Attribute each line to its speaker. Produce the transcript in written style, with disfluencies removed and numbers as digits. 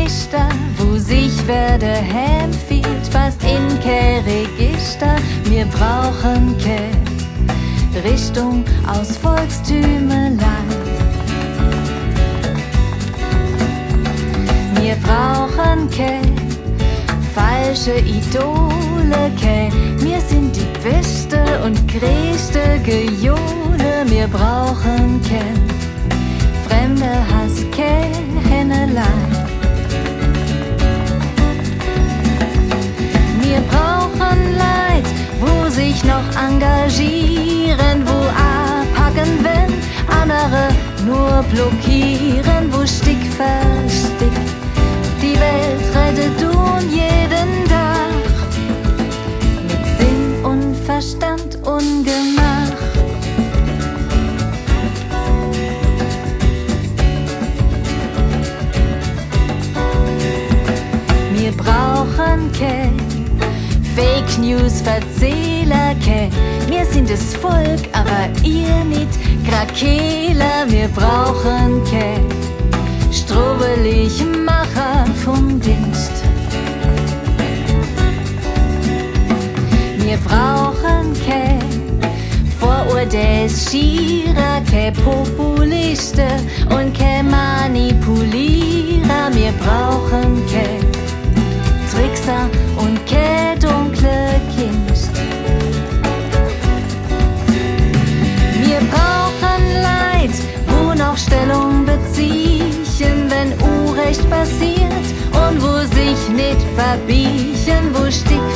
Speaker 1: Lichter, wo sich wer daheim fühlt, fast in kein Register. Wir brauchen keine Richtung aus Volkstümelei. Wir brauchen keine falsche Idole, wir sind die beste und größte Gejohle. Wir brauchen kein fremde Hass, Hennelei. Wir brauchen Leid, wo sich noch engagieren, wo abhacken, wenn andere nur blockieren, wo Stick für Stick die Welt rettet und jeden Tag mit Sinn und Verstand und Gemach. Wir brauchen kein Fake News Verzähler, wir sind das Volk, aber ihr nicht Krakeler. Wir brauchen kein strubbelig Macher vom Dienst. Wir brauchen kein Vorurteilsschierer, kein Populiste und kein Manipulierer. Wir brauchen kein Trickser und kein dunkle Kunst. Wir brauchen Leid, wo noch Stellung beziehen, wenn Unrecht passiert und wo sich nicht verbiechen, wo Stick